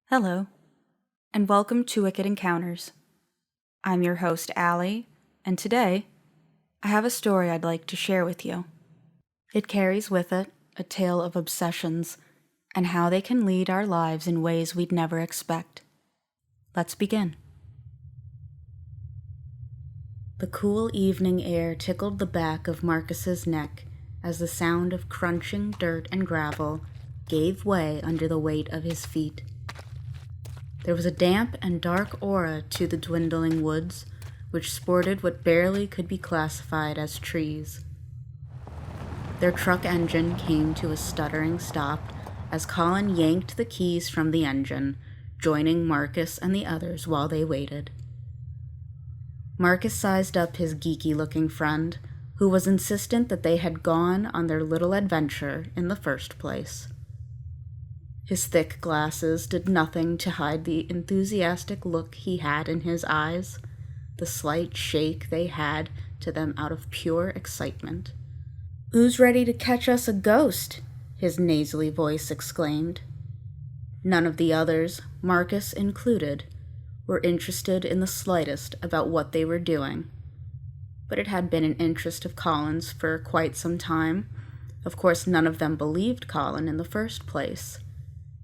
Hello, and welcome to Wicked Encounters. I'm your host, Allie, and today, I have a story I'd like to share with you. It carries with it a tale of obsessions and how they can lead our lives in ways we'd never expect. Let's begin. The cool evening air tickled the back of Marcus's neck as the sound of crunching dirt and gravel gave way under the weight of his feet. There was a damp and dark aura to the dwindling woods, which sported what barely could be classified as trees. Their truck engine came to a stuttering stop as Colin yanked the keys from the engine, joining Marcus and the others while they waited. Marcus sized up his geeky-looking friend, who was insistent that they had gone on their little adventure in the first place. His thick glasses did nothing to hide the enthusiastic look he had in his eyes, the slight shake they had to them out of pure excitement. "Who's ready to catch us a ghost?" his nasally voice exclaimed. None of the others, Marcus included, were interested in the slightest about what they were doing. But it had been an interest of Colin's for quite some time. Of course, none of them believed Colin in the first place.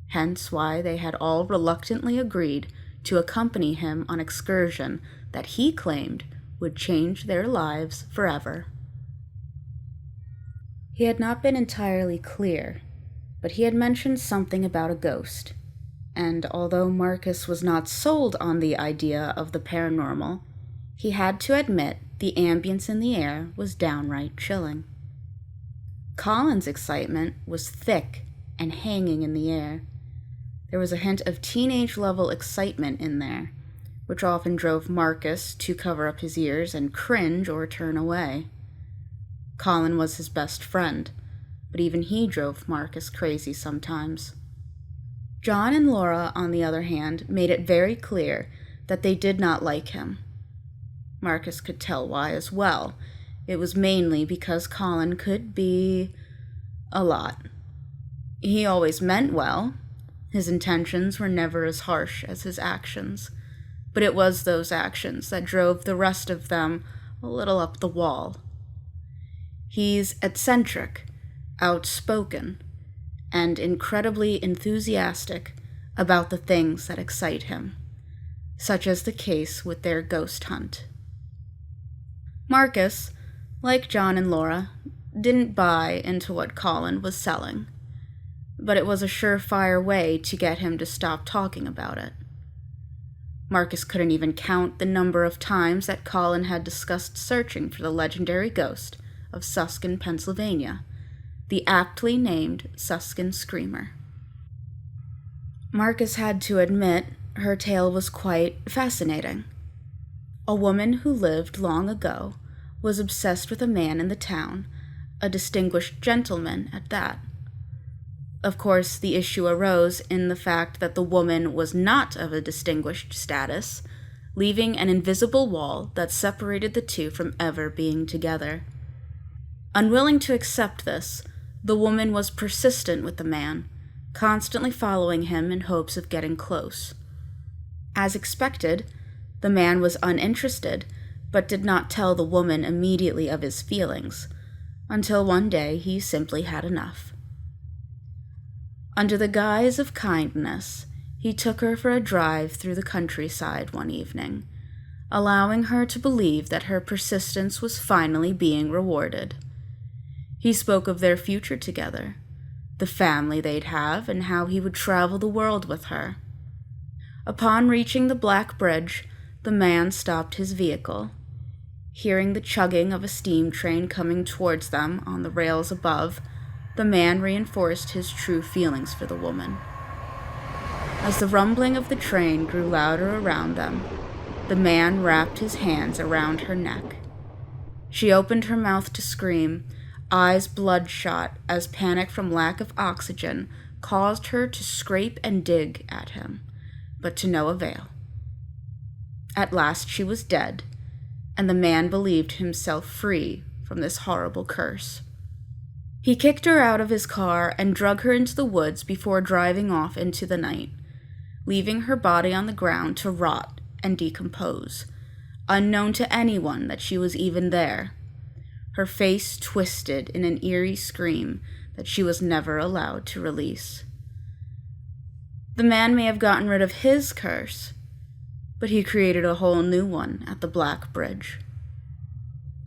Hence why they had all reluctantly agreed to accompany him on an excursion that he claimed would change their lives forever. He had not been entirely clear, but he had mentioned something about a ghost, and although Marcus was not sold on the idea of the paranormal, he had to admit the ambience in the air was downright chilling. Colin's excitement was thick and hanging in the air. There was a hint of teenage-level excitement in there, which often drove Marcus to cover up his ears and cringe or turn away. Colin was his best friend, but even he drove Marcus crazy sometimes. John and Laura, on the other hand, made it very clear that they did not like him. Marcus could tell why as well. It was mainly because Colin could be a lot. He always meant well. His intentions were never as harsh as his actions, but it was those actions that drove the rest of them a little up the wall. He's eccentric, outspoken, and incredibly enthusiastic about the things that excite him, such as the case with their ghost hunt. Marcus, like John and Laura, didn't buy into what Colin was selling, but it was a surefire way to get him to stop talking about it. Marcus couldn't even count the number of times that Colin had discussed searching for the legendary ghost of Suscon, Pennsylvania, the aptly named Suscon Screamer. Marcus had to admit her tale was quite fascinating. A woman who lived long ago was obsessed with a man in the town, a distinguished gentleman at that. Of course, the issue arose in the fact that the woman was not of a distinguished status, leaving an invisible wall that separated the two from ever being together. Unwilling to accept this, the woman was persistent with the man, constantly following him in hopes of getting close. As expected, the man was uninterested, but did not tell the woman immediately of his feelings, until one day he simply had enough. Under the guise of kindness, he took her for a drive through the countryside one evening, allowing her to believe that her persistence was finally being rewarded. He spoke of their future together, the family they'd have, and how he would travel the world with her. Upon reaching the Black Bridge, the man stopped his vehicle. Hearing the chugging of a steam train coming towards them on the rails above, the man reinforced his true feelings for the woman. As the rumbling of the train grew louder around them, the man wrapped his hands around her neck. She opened her mouth to scream, eyes bloodshot as panic from lack of oxygen caused her to scrape and dig at him, but to no avail. At last she was dead, and the man believed himself free from this horrible curse. He kicked her out of his car and drug her into the woods before driving off into the night. leaving her body on the ground to rot and decompose, unknown to anyone that she was even there, her face twisted in an eerie scream that she was never allowed to release. The man may have gotten rid of his curse, but he created a whole new one at the Black Bridge.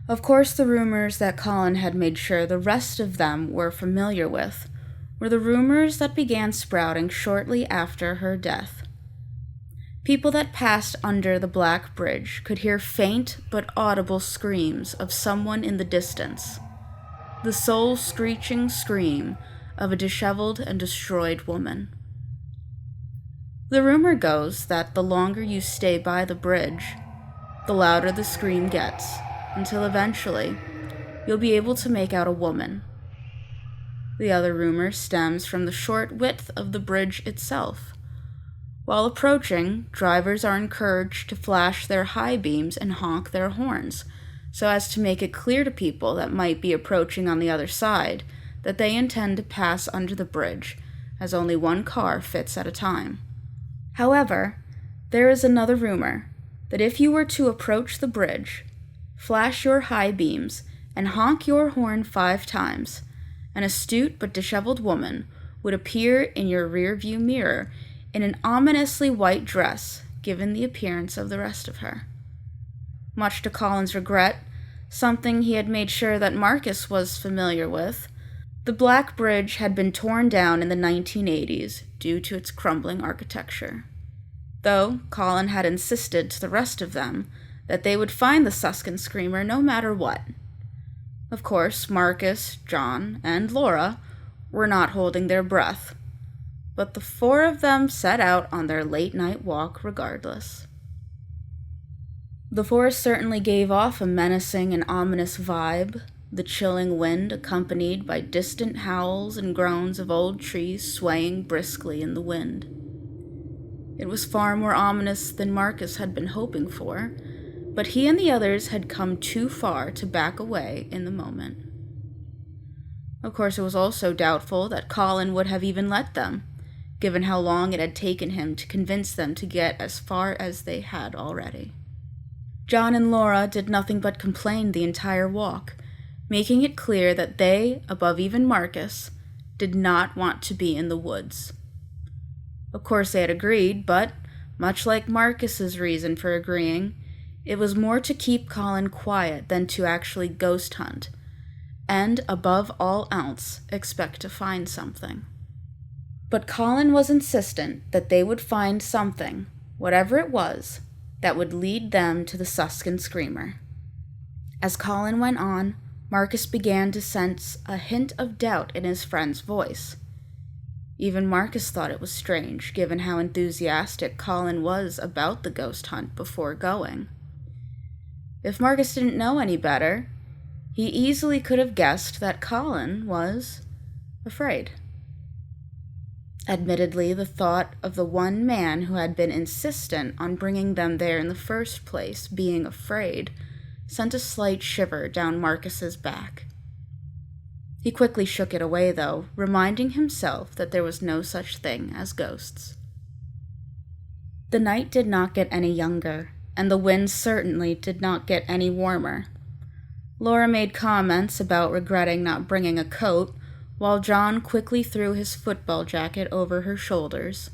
Of course, the rumors that Colin had made sure the rest of them were familiar with were the rumors that began sprouting shortly after her death. People that passed under the Black Bridge could hear faint but audible screams of someone in the distance, the soul-screeching scream of a disheveled and destroyed woman. The rumor goes that the longer you stay by the bridge, the louder the scream gets, until eventually you'll be able to make out a woman. The other rumor stems from the short width of the bridge itself. While approaching, drivers are encouraged to flash their high beams and honk their horns, so as to make it clear to people that might be approaching on the other side that they intend to pass under the bridge, as only one car fits at a time. However, there is another rumor that if you were to approach the bridge, flash your high beams, and honk your horn 5 times, an astute but disheveled woman would appear in your rearview mirror in an ominously white dress, given the appearance of the rest of her. Much to Colin's regret, something he had made sure that Marcus was familiar with, the Black Bridge had been torn down in the 1980s due to its crumbling architecture. Though Colin had insisted to the rest of them that they would find the Suscon Screamer no matter what. Of course, Marcus, John, and Laura were not holding their breath, but the 4 of them set out on their late-night walk regardless. The forest certainly gave off a menacing and ominous vibe, the chilling wind accompanied by distant howls and groans of old trees swaying briskly in the wind. It was far more ominous than Marcus had been hoping for, but he and the others had come too far to back away in the moment. Of course, it was also doubtful that Colin would have even let them, given how long it had taken him to convince them to get as far as they had already. John and Laura did nothing but complain the entire walk, making it clear that they, above even Marcus, did not want to be in the woods. Of course they had agreed, but, much like Marcus's reason for agreeing, it was more to keep Colin quiet than to actually ghost hunt, and, above all else, expect to find something. But Colin was insistent that they would find something, whatever it was, that would lead them to the Suscon Screamer. As Colin went on, Marcus began to sense a hint of doubt in his friend's voice. Even Marcus thought it was strange, given how enthusiastic Colin was about the ghost hunt before going. If Marcus didn't know any better, he easily could have guessed that Colin was afraid. Admittedly, the thought of the one man who had been insistent on bringing them there in the first place being afraid sent a slight shiver down Marcus's back. He quickly shook it away, though, reminding himself that there was no such thing as ghosts. The night did not get any younger, and the wind certainly did not get any warmer. Laura made comments about regretting not bringing a coat, while John quickly threw his football jacket over her shoulders.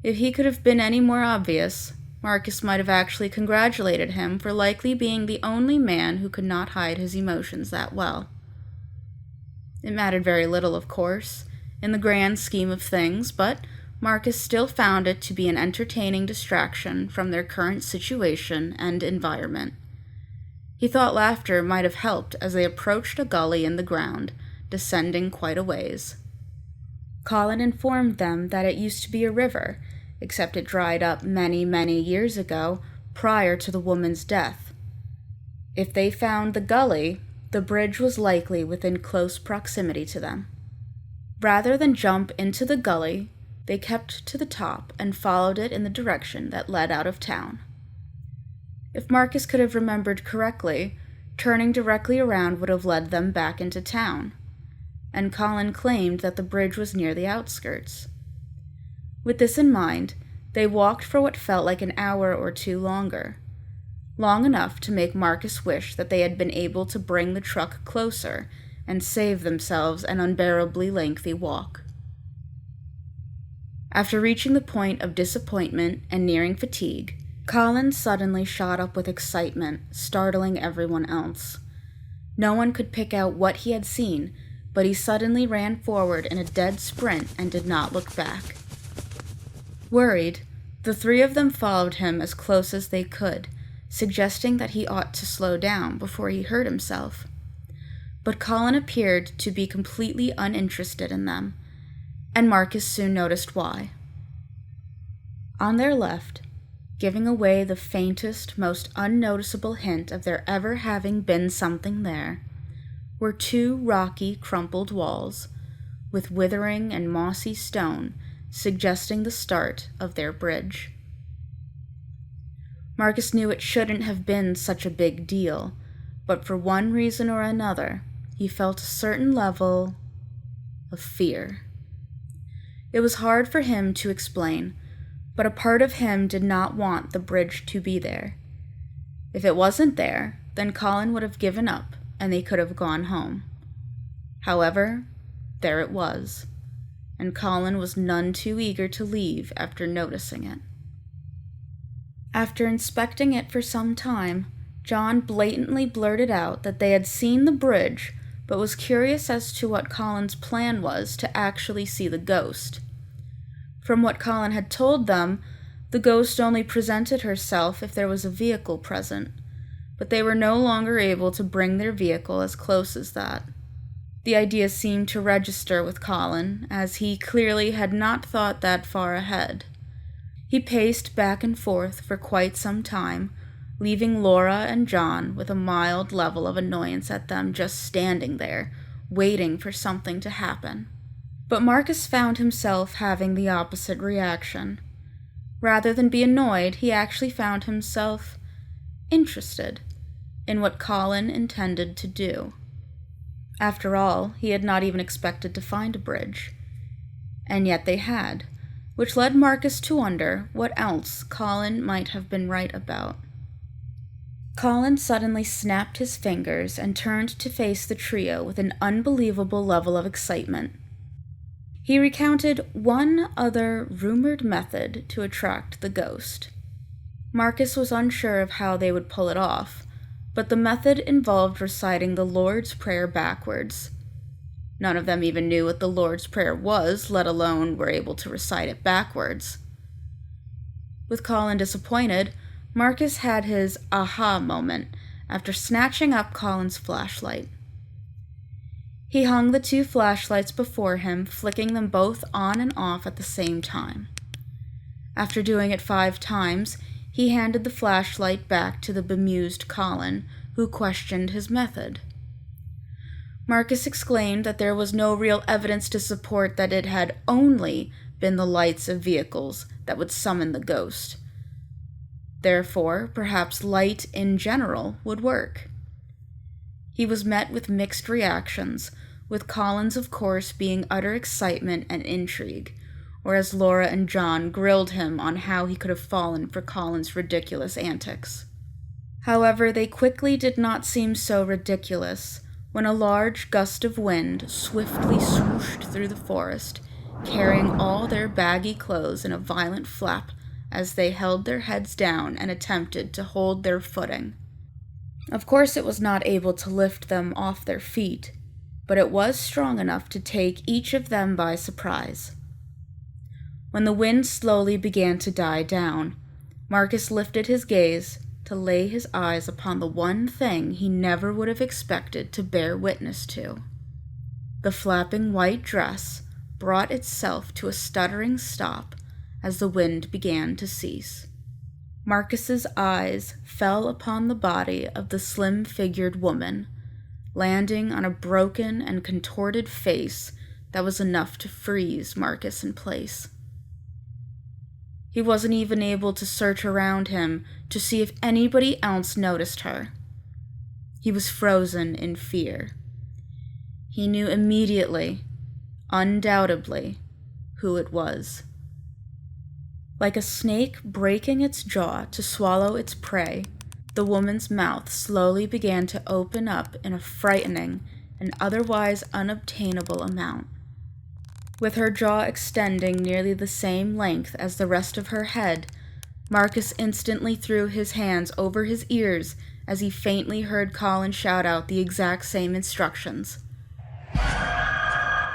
If he could have been any more obvious, Marcus might have actually congratulated him for likely being the only man who could not hide his emotions that well. It mattered very little, of course, in the grand scheme of things, but Marcus still found it to be an entertaining distraction from their current situation and environment. He thought laughter might have helped as they approached a gully in the ground, descending quite a ways. Colin informed them that it used to be a river, except it dried up many, many years ago, prior to the woman's death. If they found the gully, the bridge was likely within close proximity to them. Rather than jump into the gully, they kept to the top and followed it in the direction that led out of town. If Marcus could have remembered correctly, turning directly around would have led them back into town, and Colin claimed that the bridge was near the outskirts. With this in mind, They walked for what felt like an hour or two longer, long enough to make Marcus wish that they had been able to bring the truck closer and save themselves an unbearably lengthy walk. After reaching the point of disappointment and nearing fatigue, Colin suddenly shot up with excitement, startling everyone else. No one could pick out what he had seen, but he suddenly ran forward in a dead sprint and did not look back. Worried, the three of them followed him as close as they could, suggesting that he ought to slow down before he hurt himself. But Colin appeared to be completely uninterested in them, and Marcus soon noticed why. On their left, giving away the faintest, most unnoticeable hint of there ever having been something there, were two rocky, crumpled walls, with withering and mossy stone suggesting the start of their bridge. Marcus knew it shouldn't have been such a big deal, but for one reason or another, he felt a certain level of fear. It was hard for him to explain, but a part of him did not want the bridge to be there. If it wasn't there, then Colin would have given up and they could have gone home. However, there it was, and Colin was none too eager to leave after noticing it. After inspecting it for some time, John blatantly blurted out that they had seen the bridge, but was curious as to what Colin's plan was to actually see the ghost. From what Colin had told them, the ghost only presented herself if there was a vehicle present, but they were no longer able to bring their vehicle as close as that. The idea seemed to register with Colin, as he clearly had not thought that far ahead. He paced back and forth for quite some time, leaving Laura and John with a mild level of annoyance at them just standing there, waiting for something to happen. But Marcus found himself having the opposite reaction. Rather than be annoyed, he actually found himself interested in what Colin intended to do. After all, he had not even expected to find a bridge. And yet they had, which led Marcus to wonder what else Colin might have been right about. Colin suddenly snapped his fingers and turned to face the trio with an unbelievable level of excitement. He recounted one other rumored method to attract the ghost. Marcus was unsure of how they would pull it off, but the method involved reciting the Lord's Prayer backwards. None of them even knew what the Lord's Prayer was, let alone were able to recite it backwards. With Colin disappointed, Marcus had his aha moment after snatching up Colin's flashlight. He hung the two flashlights before him, flicking them both on and off at the same time. After doing it 5 times, he handed the flashlight back to the bemused Colin, who questioned his method. Marcus exclaimed that there was no real evidence to support that it had only been the lights of vehicles that would summon the ghost. Therefore, perhaps light in general would work. He was met with mixed reactions, with Colin's, of course, being utter excitement and intrigue, whereas Laura and John grilled him on how he could have fallen for Colin's ridiculous antics. However, they quickly did not seem so ridiculous when a large gust of wind swiftly swooshed through the forest, carrying all their baggy clothes in a violent flap as they held their heads down and attempted to hold their footing. Of course, it was not able to lift them off their feet, but it was strong enough to take each of them by surprise. When the wind slowly began to die down, Marcus lifted his gaze to lay his eyes upon the one thing he never would have expected to bear witness to. The flapping white dress brought itself to a stuttering stop as the wind began to cease. Marcus's eyes fell upon the body of the slim-figured woman, landing on a broken and contorted face that was enough to freeze Marcus in place. He wasn't even able to search around him to see if anybody else noticed her. He was frozen in fear. He knew immediately, undoubtedly, who it was. Like a snake breaking its jaw to swallow its prey, the woman's mouth slowly began to open up in a frightening and otherwise unobtainable amount. With her jaw extending nearly the same length as the rest of her head, Marcus instantly threw his hands over his ears as he faintly heard Colin shout out the exact same instructions.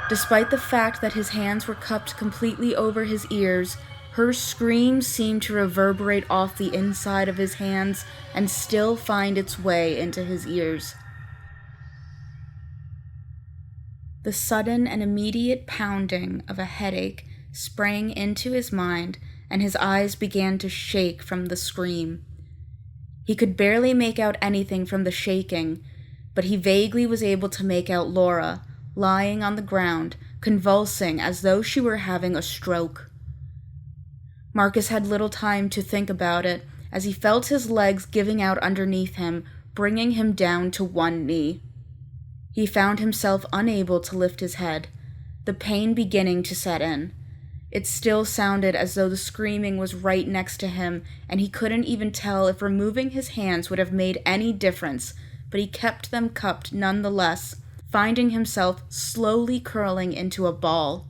Despite the fact that his hands were cupped completely over his ears, her scream seemed to reverberate off the inside of his hands and still find its way into his ears. The sudden and immediate pounding of a headache sprang into his mind, and his eyes began to shake from the scream. He could barely make out anything from the shaking, but he vaguely was able to make out Laura, lying on the ground, convulsing as though she were having a stroke. Marcus had little time to think about it, as he felt his legs giving out underneath him, bringing him down to one knee. He found himself unable to lift his head, the pain beginning to set in. It still sounded as though the screaming was right next to him, and he couldn't even tell if removing his hands would have made any difference, but he kept them cupped nonetheless, finding himself slowly curling into a ball.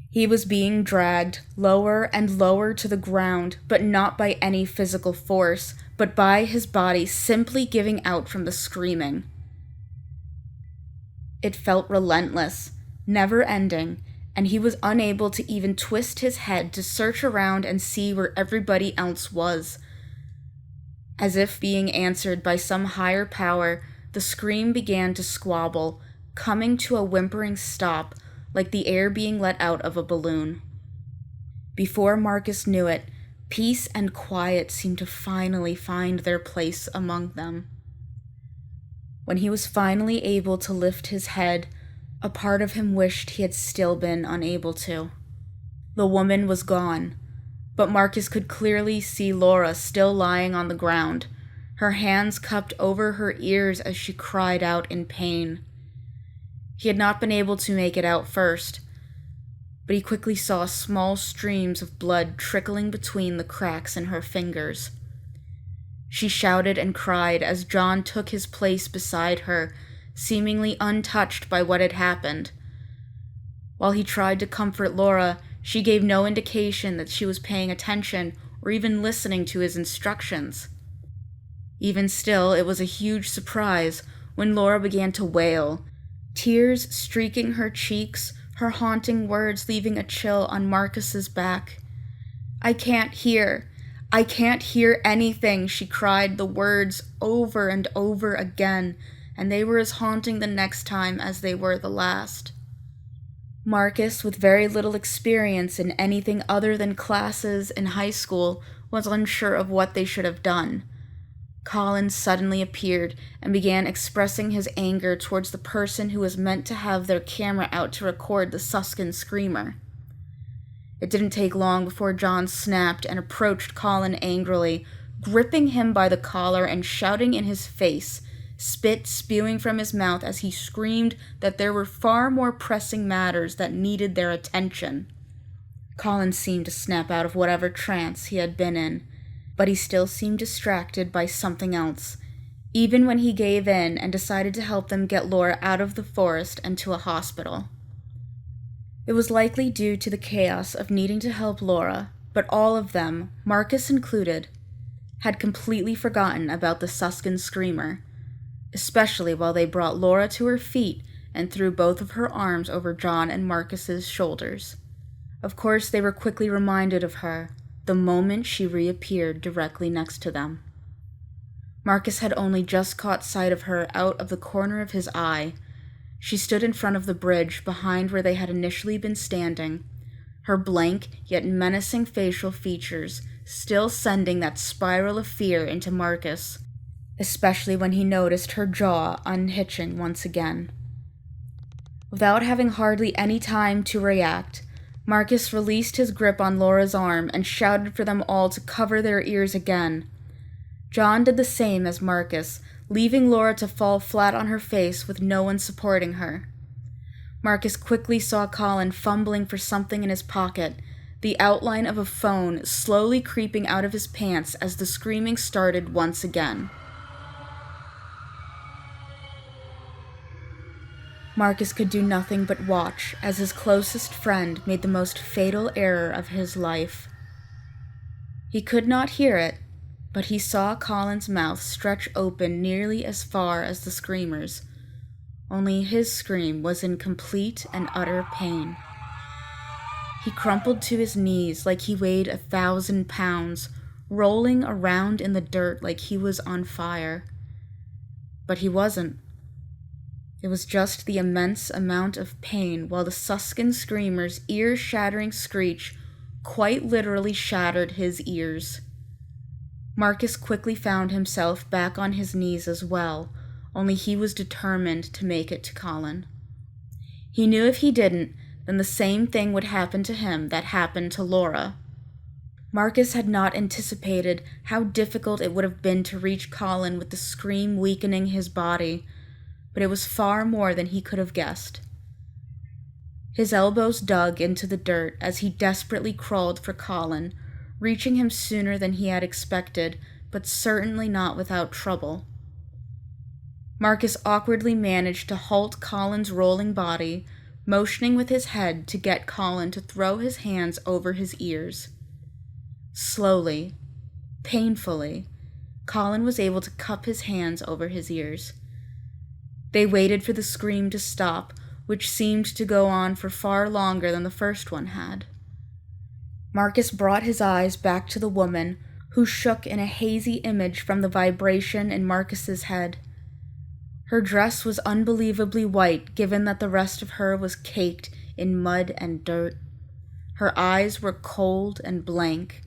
He was being dragged lower and lower to the ground, but not by any physical force, but by his body simply giving out from the screaming. It felt relentless, never-ending, and he was unable to even twist his head to search around and see where everybody else was. As if being answered by some higher power, the scream began to squabble, coming to a whimpering stop, like the air being let out of a balloon. Before Marcus knew it, peace and quiet seemed to finally find their place among them. When he was finally able to lift his head, a part of him wished he had still been unable to. The woman was gone, but Marcus could clearly see Laura still lying on the ground, her hands cupped over her ears as she cried out in pain. He had not been able to make it out first, but he quickly saw small streams of blood trickling between the cracks in her fingers. She shouted and cried as John took his place beside her, seemingly untouched by what had happened. While he tried to comfort Laura, she gave no indication that she was paying attention or even listening to his instructions. Even still, it was a huge surprise when Laura began to wail, tears streaking her cheeks, her haunting words leaving a chill on Marcus's back. "I can't hear. I can't hear anything," she cried the words over and over again, and they were as haunting the next time as they were the last. Marcus, with very little experience in anything other than classes in high school, was unsure of what they should have done. Colin suddenly appeared and began expressing his anger towards the person who was meant to have their camera out to record the Suscon Screamer. It didn't take long before John snapped and approached Colin angrily, gripping him by the collar and shouting in his face, spit spewing from his mouth as he screamed that there were far more pressing matters that needed their attention. Colin seemed to snap out of whatever trance he had been in, but he still seemed distracted by something else, even when he gave in and decided to help them get Laura out of the forest and to a hospital. It was likely due to the chaos of needing to help Laura, but all of them, Marcus included, had completely forgotten about the Suscon Screamer, especially while they brought Laura to her feet and threw both of her arms over John and Marcus's shoulders. Of course, they were quickly reminded of her the moment she reappeared directly next to them. Marcus had only just caught sight of her out of the corner of his eye. She stood in front of the bridge behind where they had initially been standing, her blank yet menacing facial features still sending that spiral of fear into Marcus, especially when he noticed her jaw unhitching once again. Without having hardly any time to react, Marcus released his grip on Laura's arm and shouted for them all to cover their ears again. John did the same as Marcus, leaving Laura to fall flat on her face with no one supporting her. Marcus quickly saw Colin fumbling for something in his pocket, the outline of a phone slowly creeping out of his pants as the screaming started once again. Marcus could do nothing but watch as his closest friend made the most fatal error of his life. He could not hear it, but he saw Colin's mouth stretch open nearly as far as the screamer's, only his scream was in complete and utter pain. He crumpled to his knees like he weighed 1,000 pounds, rolling around in the dirt like he was on fire. But he wasn't. It was just the immense amount of pain while the Suscon Screamer's ear-shattering screech quite literally shattered his ears. Marcus quickly found himself back on his knees as well, only he was determined to make it to Colin. He knew if he didn't, then the same thing would happen to him that happened to Laura. Marcus had not anticipated how difficult it would have been to reach Colin with the scream weakening his body, but it was far more than he could have guessed. His elbows dug into the dirt as he desperately crawled for Colin, reaching him sooner than he had expected, but certainly not without trouble. Marcus awkwardly managed to halt Colin's rolling body, motioning with his head to get Colin to throw his hands over his ears. Slowly, painfully, Colin was able to cup his hands over his ears. They waited for the scream to stop, which seemed to go on for far longer than the first one had. Marcus brought his eyes back to the woman, who shook in a hazy image from the vibration in Marcus's head. Her dress was unbelievably white, given that the rest of her was caked in mud and dirt. Her eyes were cold and blank.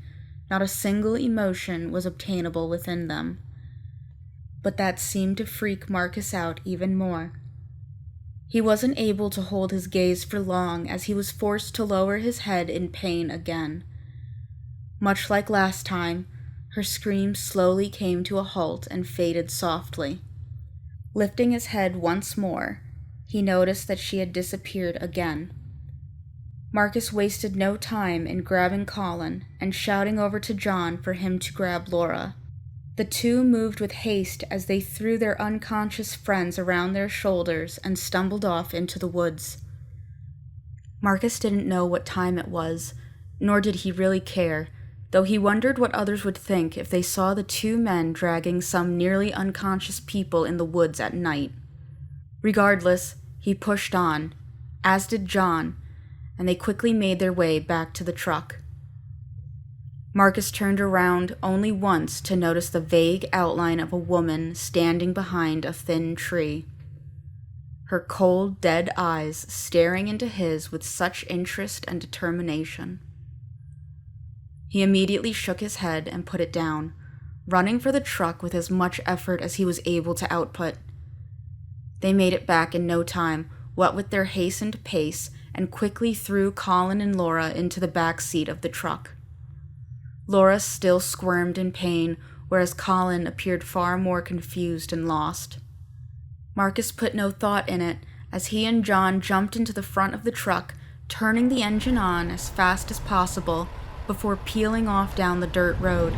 Not a single emotion was obtainable within them. But that seemed to freak Marcus out even more. He wasn't able to hold his gaze for long as he was forced to lower his head in pain again. Much like last time, her scream slowly came to a halt and faded softly. Lifting his head once more, he noticed that she had disappeared again. Marcus wasted no time in grabbing Colin and shouting over to John for him to grab Laura. The two moved with haste as they threw their unconscious friends around their shoulders and stumbled off into the woods. Marcus didn't know what time it was, nor did he really care, though he wondered what others would think if they saw the two men dragging some nearly unconscious people in the woods at night. Regardless, he pushed on, as did John, and they quickly made their way back to the truck. Marcus turned around only once to notice the vague outline of a woman standing behind a thin tree. Her cold, dead eyes staring into his with such interest and determination. He immediately shook his head and put it down, running for the truck with as much effort as he was able to output. They made it back in no time, what with their hastened pace, and quickly threw Colin and Laura into the back seat of the truck. Laura still squirmed in pain, whereas Colin appeared far more confused and lost. Marcus put no thought in it as he and John jumped into the front of the truck, turning the engine on as fast as possible before peeling off down the dirt road.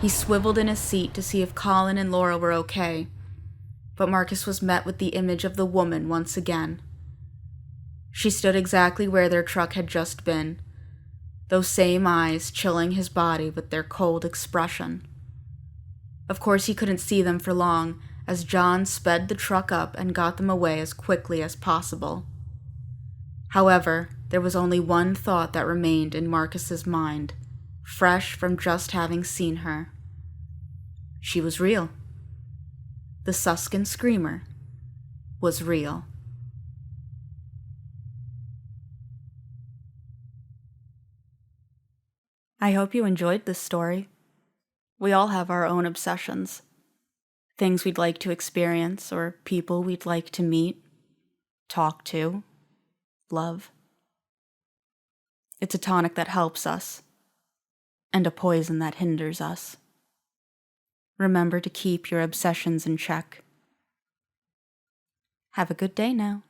He swiveled in his seat to see if Colin and Laura were okay, but Marcus was met with the image of the woman once again. She stood exactly where their truck had just been, those same eyes chilling his body with their cold expression. Of course he couldn't see them for long, as John sped the truck up and got them away as quickly as possible. However, there was only one thought that remained in Marcus's mind, fresh from just having seen her. She was real. The Suscon Screamer was real. I hope you enjoyed this story. We all have our own obsessions. Things we'd like to experience or people we'd like to meet, talk to, love. It's a tonic that helps us, and a poison that hinders us. Remember to keep your obsessions in check. Have a good day now.